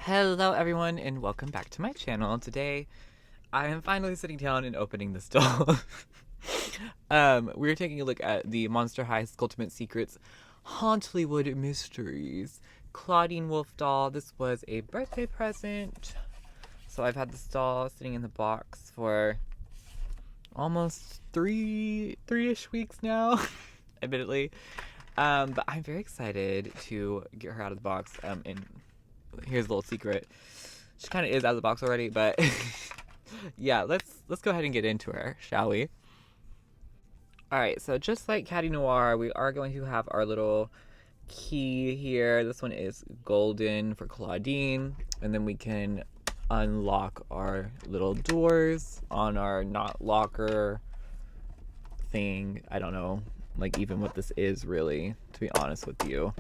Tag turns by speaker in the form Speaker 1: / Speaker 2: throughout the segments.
Speaker 1: Hello everyone and welcome back to my channel. Today I am finally sitting down and opening this doll. We're taking a look at the Monster High Skulltimate Secrets Hauntlywood Mysteries Clawdeen Wolf doll. This was a birthday present. So I've had this doll sitting in the box for almost three-ish weeks now, admittedly. But I'm very excited to get her out of the box. And here's a little secret. She kind of is out of the box already, but yeah, let's go ahead and get into her, shall we? Alright, so just like Caddy Noir, we are going to have our little key here. This one is golden for Clawdeen, and then we can unlock our little doors on our not locker thing. I don't know, like, even what this is really, to be honest with you.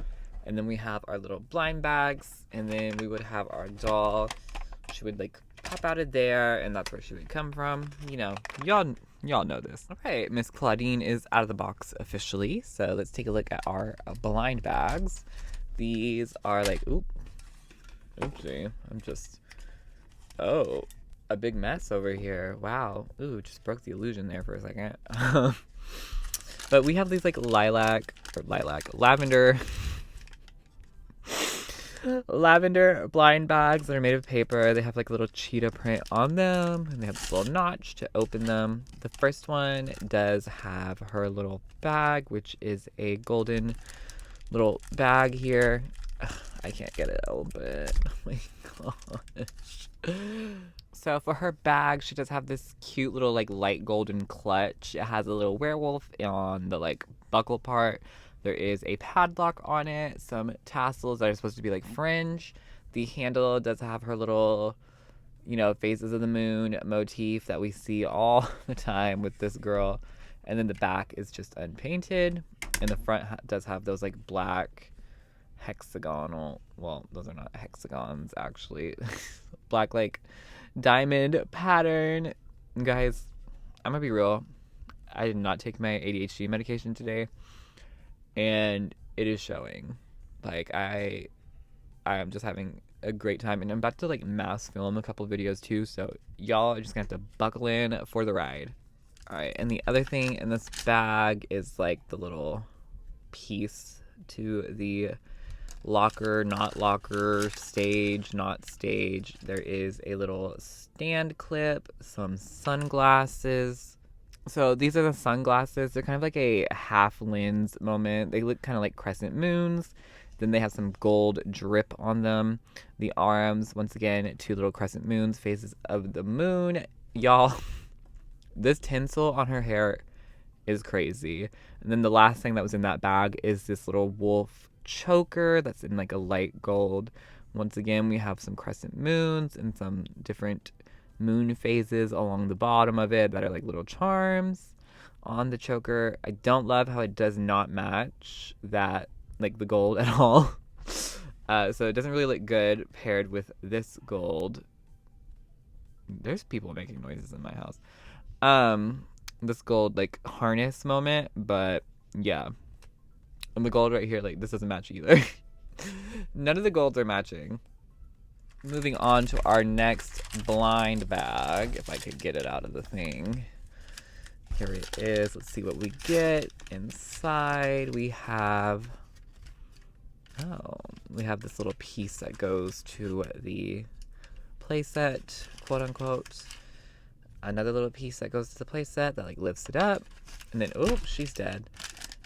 Speaker 1: And then we have our little blind bags, and then we would have our doll. She would like pop out of there, and that's where she would come from. You know, y'all know this. Okay, Miss Clawdeen is out of the box officially. So let's take a look at our blind bags. These are like, oopsie, I'm just, oh, a big mess over here. Wow, ooh, just broke the illusion there for a second. But we have these like lavender blind bags that are made of paper. They have like a little cheetah print on them, and they have this little notch to open them. The first one does have her little bag, which is a golden little bag here. Ugh, I can't get it open. Oh my gosh. So for her bag, she does have this cute little like light golden clutch. It has a little werewolf on the like buckle part. There is a padlock on it, some tassels that are supposed to be like fringe. The handle does have her little, you know, phases of the moon motif that we see all the time with this girl. And then the back is just unpainted. And the front does have those like black hexagonal, well, those are not hexagons actually. Black like diamond pattern. Guys, I'm gonna be real. I did not take my ADHD medication today, and it is showing. Like, I am just having a great time, and I'm about to like mass film a couple videos too, so y'all are just gonna have to buckle in for the ride. Alright, and the other thing in this bag is like the little piece to the locker, not locker, stage, not stage. There is a little stand clip, some sunglasses. So these are the sunglasses. They're kind of like a half lens moment. They look kind of like crescent moons. Then they have some gold drip on them. The arms, once again, two little crescent moons, faces of the moon. Y'all, this tinsel on her hair is crazy. And then the last thing that was in that bag is this little wolf choker that's in like a light gold. Once again, we have some crescent moons and some different moon phases along the bottom of it that are like little charms on the choker. I don't love how it does not match that, like, the gold at all. So it doesn't really look good paired with this gold. There's people making noises in my house. This gold like harness moment, but yeah. And the gold right here, like, this doesn't match either. None of the golds are matching. Moving on to our next blind bag, if I could get it out of the thing. Here it is. Let's see what we get. Inside we have, we have this little piece that goes to the playset, quote unquote. Another little piece that goes to the playset that like lifts it up. And then, oh, she's dead.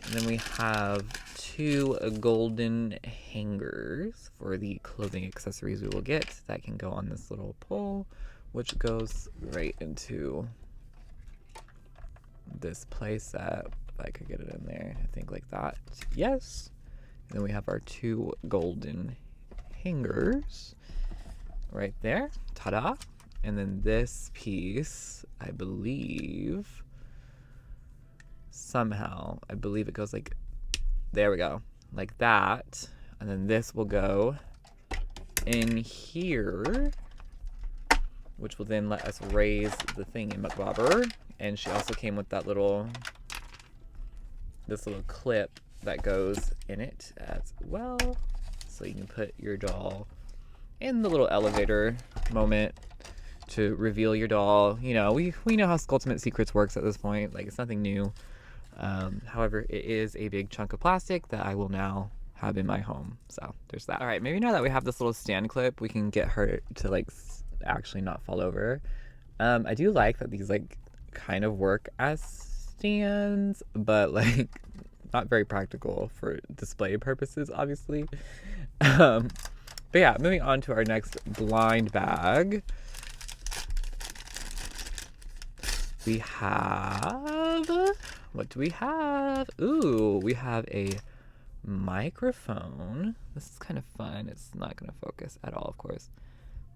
Speaker 1: And then we have two golden hangers for the clothing accessories we will get that can go on this little pole, which goes right into this playset. If I could get it in there, I think like that. Yes. And then we have our two golden hangers right there. Ta-da. And then this piece, I believe it goes like, there we go, like that. And then this will go in here, which will then let us raise the thing in McBobber. And she also came with that little, this little clip that goes in it as well. So you can put your doll in the little elevator moment to reveal your doll. You know, we know how Skulltimate Secrets works at this point. Like, it's nothing new. However, it is a big chunk of plastic that I will now have in my home. So there's that. All right, maybe now that we have this little stand clip, we can get her to like actually not fall over. I do like that these like kind of work as stands, but like not very practical for display purposes, obviously. But yeah, moving on to our next blind bag. We have, what do we have? Ooh, we have a microphone. This is kind of fun. It's not going to focus at all, of course.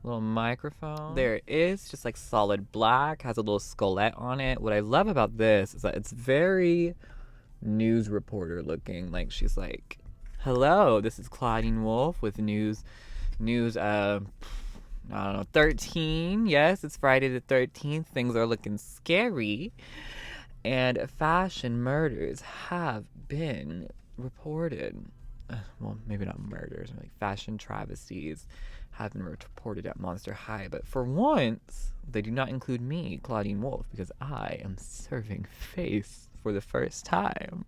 Speaker 1: Little microphone. There it is, just like solid black, has a little skullette on it. What I love about this is that it's very news reporter looking. Like, she's like, hello, this is Clawdeen Wolf with news, I don't know, 13. Yes, it's Friday the 13th. Things are looking scary. And fashion murders have been reported. Well, maybe not murders, like fashion travesties have been reported at Monster High. But for once, they do not include me, Clawdeen Wolf, because I am serving face for the first time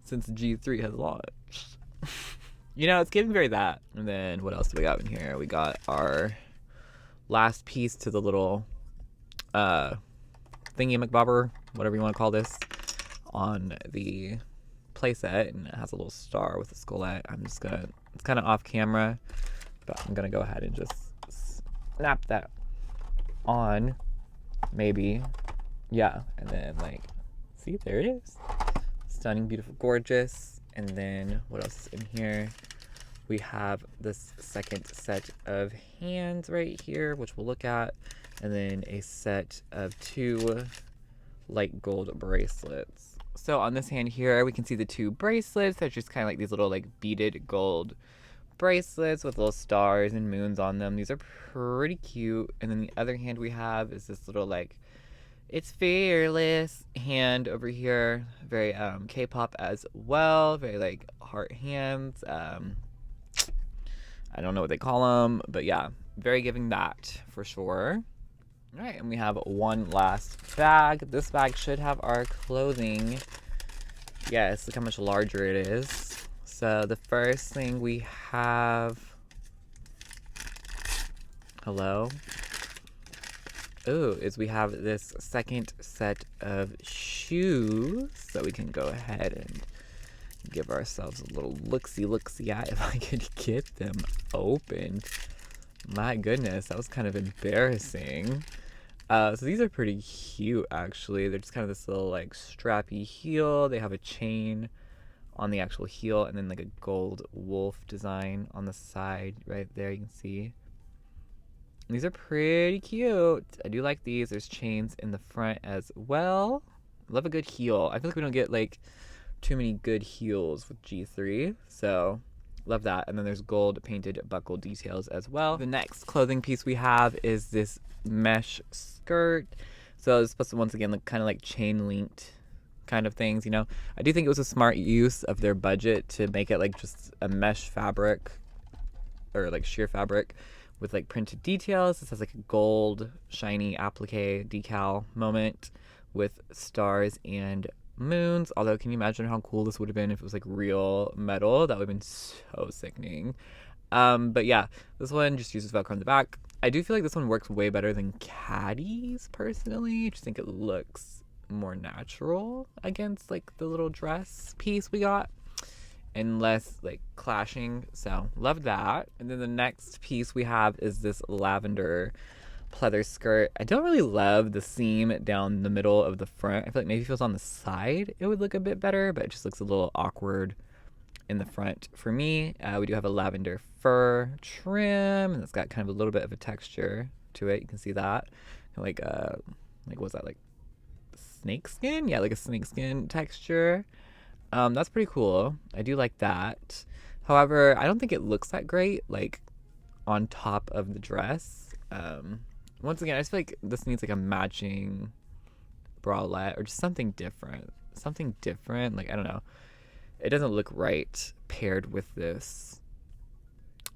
Speaker 1: since G3 has launched. You know, it's giving very that. And then what else do we got in here? We got our last piece to the little thingy-McBobber, whatever you want to call this, on the playset, and it has a little star with a skullette. It's kind of off camera, but I'm gonna go ahead and just snap that on, maybe. Yeah, and then like, see, there it is. Stunning, beautiful, gorgeous. And then what else is in here? We have this second set of hands right here, which we'll look at, and then a set of 2 light gold bracelets. So on this hand here, we can see the 2 bracelets. They're just kind of like these little like beaded gold bracelets with little stars and moons on them. These are pretty cute. And then the other hand we have is this little like, it's fearless hand over here. Very K-pop as well. Very like heart hands. I don't know what they call them, but yeah, very giving that for sure. All right, and we have one last bag. This bag should have our clothing. Yes, look how much larger it is. So the first thing we have, hello? Ooh, is we have this second set of shoes that we can go ahead and give ourselves a little look-see at if I could get them open. My goodness, that was kind of embarrassing. So these are pretty cute, actually. They're just kind of this little like strappy heel. They have a chain on the actual heel, and then like a gold wolf design on the side right there, you can see. These are pretty cute. I do like these. There's chains in the front as well. Love a good heel. I feel like we don't get like too many good heels with G3, so love that. And then there's gold painted buckle details as well. The next clothing piece we have is this mesh skirt. So it's supposed to once again look kind of like chain linked kind of things, you know. I do think it was a smart use of their budget to make it like just a mesh fabric or like sheer fabric with like printed details. This has like a gold shiny applique decal moment with stars and moons. Although, can you imagine how cool this would have been if it was like real metal? That would have been so sickening. But yeah, this one just uses Velcro on the back. I do feel like this one works way better than Caddy's personally. I just think it looks more natural against like the little dress piece we got and less like clashing. So love that. And then the next piece we have is this lavender pleather skirt. I don't really love the seam down the middle of the front. I feel like maybe if it was on the side it would look a bit better, but it just looks a little awkward in the front for me. We do have a lavender fur trim, and it's got kind of a little bit of a texture to it. You can see that, like what's that, like snake skin? Yeah, like a snake skin texture. That's pretty cool. I do like that. However, I don't think it looks that great like on top of the dress. Once again, I just feel like this needs like a matching bralette or just something different. Like, I don't know. It doesn't look right paired with this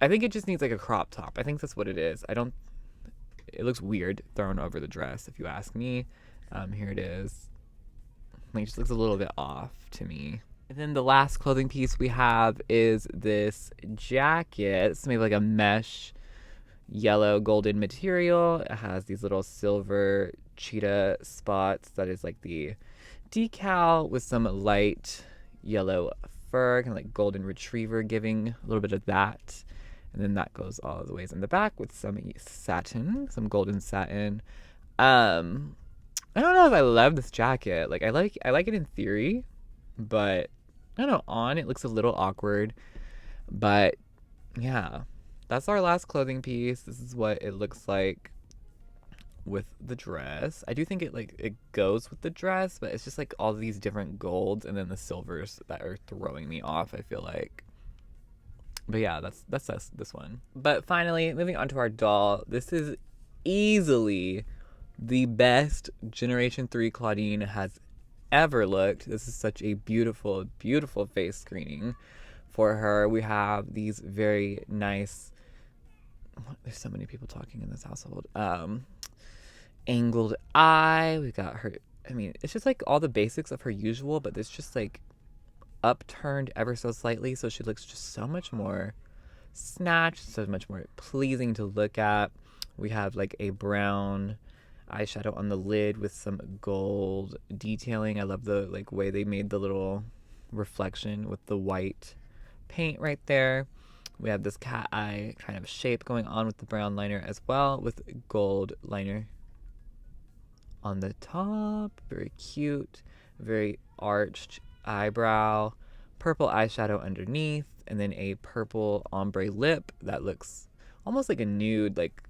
Speaker 1: I think it just needs like a crop top. I think that's what it is. It looks weird thrown over the dress if you ask me. Here it is. Like, it just looks a little bit off to me. And then the last clothing piece we have is this jacket. It's maybe like a mesh yellow golden material. It has these little silver cheetah spots. That is like the decal with some light yellow fur, kind of like golden retriever, giving a little bit of that. And then that goes all the ways in the back with some satin, some golden satin. I don't know if I love this jacket. Like I like it in theory, but I don't know, on it looks a little awkward. But yeah, that's our last clothing piece. This is what it looks like with the dress. I do think it goes with the dress, but it's just like all these different golds and then the silvers that are throwing me off, I feel like. But yeah, that's this one. But finally, moving on to our doll. This is easily the best Generation 3 Clawdeen has ever looked. This is such a beautiful, beautiful face screening for her. We have these very nice, there's so many people talking in this household. Angled eye. We got her, I mean, it's just like all the basics of her usual, but it's just like upturned ever so slightly, so she looks just so much more snatched, so much more pleasing to look at. We have like a brown eyeshadow on the lid with some gold detailing. I love the like way they made the little reflection with the white paint right there. We have this cat eye kind of shape going on with the brown liner as well, with gold liner on the top. Very cute, very arched eyebrow, purple eyeshadow underneath, and then a purple ombre lip that looks almost like a nude like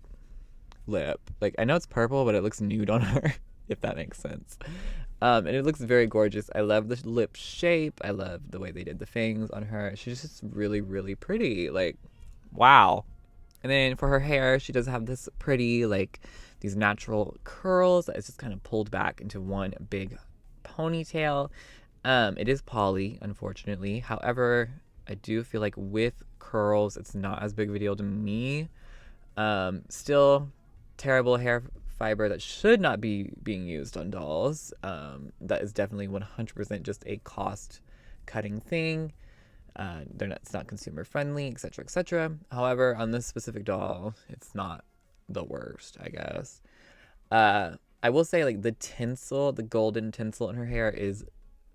Speaker 1: lip. Like, I know it's purple, but it looks nude on her, if that makes sense. And it looks very gorgeous. I love the lip shape. I love the way they did the fangs on her. She's just really, really pretty. Like, wow. And then for her hair, she does have this pretty, like, these natural curls that is just kind of pulled back into one big ponytail. It is poly, unfortunately. However, I do feel like with curls, it's not as big of a deal to me. Still terrible hair fiber that should not be being used on dolls. That is definitely 100% just a cost cutting thing. It's not consumer friendly, etc., etc. However, on this specific doll, it's not the worst, I guess. I will say, like, the tinsel, the golden tinsel in her hair is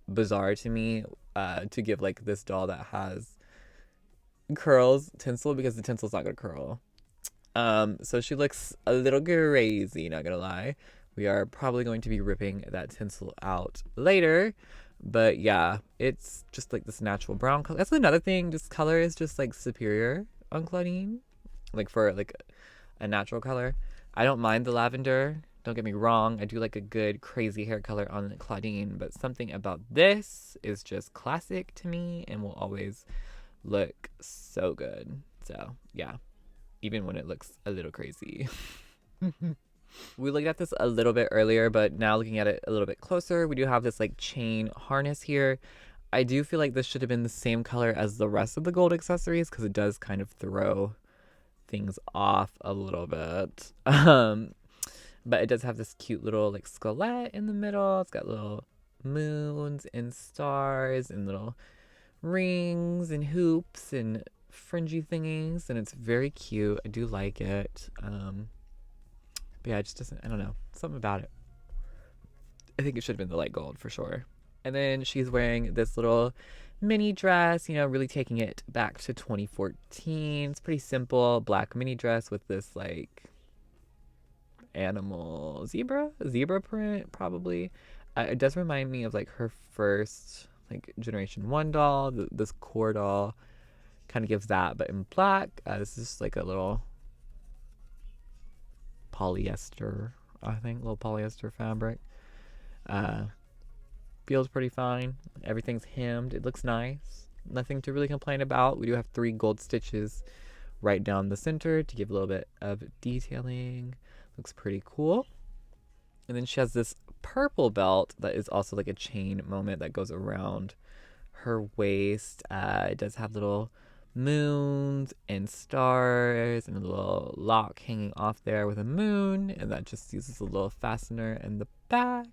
Speaker 1: bizarre to me, to give like this doll that has curls tinsel, because the tinsel's not gonna curl. So she looks a little crazy, not gonna lie. We are probably going to be ripping that tinsel out later. But yeah, it's just like this natural brown color. That's another thing. This color is just like superior on Clawdeen. Like for like a natural color. I don't mind the lavender. Don't get me wrong. I do like a good crazy hair color on Clawdeen. But something about this is just classic to me and will always look so good. So yeah, even when it looks a little crazy. We looked at this a little bit earlier, but now looking at it a little bit closer, we do have this like chain harness here. I do feel like this should have been the same color as the rest of the gold accessories, because it does kind of throw things off a little bit. But it does have this cute little like skelet in the middle. It's got little moons and stars and little rings and hoops and fringy thingies, and it's very cute. I do like it. But yeah, it just doesn't, I don't know, something about it. I think it should have been the light gold for sure. And then she's wearing this little mini dress, you know, really taking it back to 2014. It's pretty simple, black mini dress with this like animal zebra print, probably. It does remind me of like her first like Generation 1 doll. This core doll kind of gives that, but in black. This is just like a little polyester, I think, little polyester fabric. Feels pretty fine. Everything's hemmed. It looks nice. Nothing to really complain about. We do have 3 gold stitches right down the center to give a little bit of detailing. Looks pretty cool. And then she has this purple belt that is also like a chain moment that goes around her waist. It does have little moons and stars and a little lock hanging off there with a moon, and that just uses a little fastener in the back.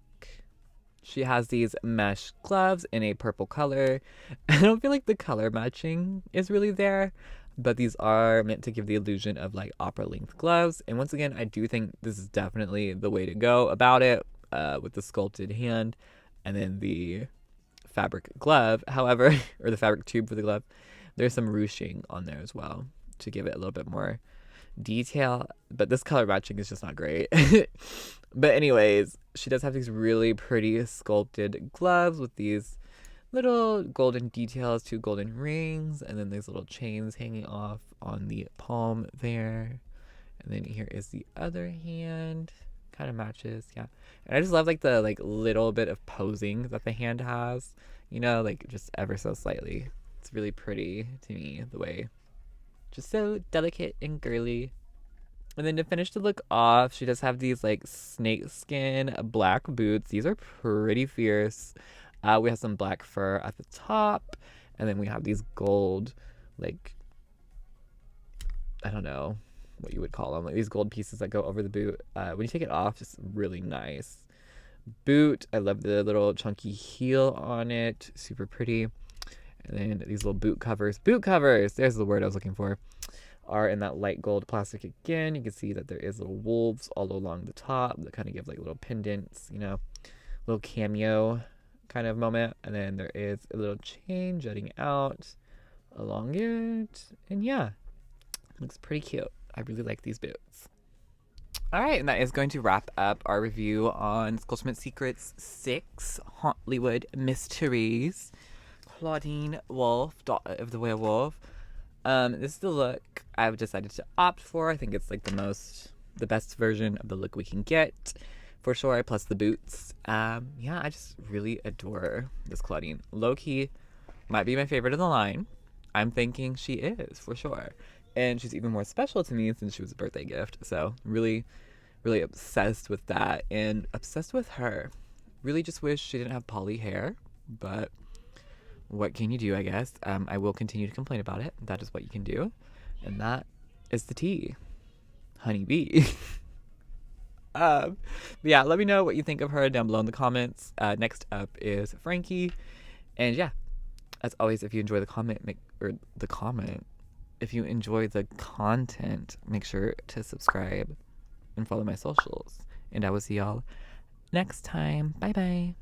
Speaker 1: She has these mesh gloves in a purple color. I don't feel like the color matching is really there, but these are meant to give the illusion of like opera length gloves. And once again, I do think this is definitely the way to go about it, with the sculpted hand and then the fabric glove. However, or the fabric tube for the glove, there's some ruching on there as well to give it a little bit more detail, but this color matching is just not great. But anyways, she does have these really pretty sculpted gloves with these little golden details, 2 golden rings, and then these little chains hanging off on the palm there. And then here is the other hand. Kind of matches, yeah. And I just love like the like little bit of posing that the hand has, you know, like just ever so slightly. It's really pretty to me, the way, just so delicate and girly. And then to finish the look off, she does have these like snake skin black boots. These are pretty fierce. We have some black fur at the top, and then we have these gold, like, I don't know what you would call them, like these gold pieces that go over the boot. When you take it off, just really nice boot. I love the little chunky heel on it, super pretty. And then these little boot covers, there's the word I was looking for, are in that light gold plastic again. You can see that there is little wolves all along the top that kind of give like little pendants, you know, little cameo kind of moment. And then there is a little chain jutting out along it, and yeah, looks pretty cute. I really like these boots. All right, and that is going to wrap up our review on Skulltimate Secrets 6 Hauntlywood Mysteries. Clawdeen Wolf, daughter of the werewolf. This is the look I've decided to opt for. I think it's like the best version of the look we can get, for sure, plus the boots. Yeah, I just really adore this Clawdeen. Low-key, might be my favorite of the line. I'm thinking she is, for sure. And she's even more special to me since she was a birthday gift. So really, really obsessed with that and obsessed with her. Really just wish she didn't have poly hair, but what can you do, I guess? I will continue to complain about it. That is what you can do. And that is the tea. Honeybee. Yeah, let me know what you think of her down below in the comments. Next up is Frankie. And yeah, as always, if you enjoy if you enjoy the content, make sure to subscribe and follow my socials. And I will see y'all next time. Bye bye.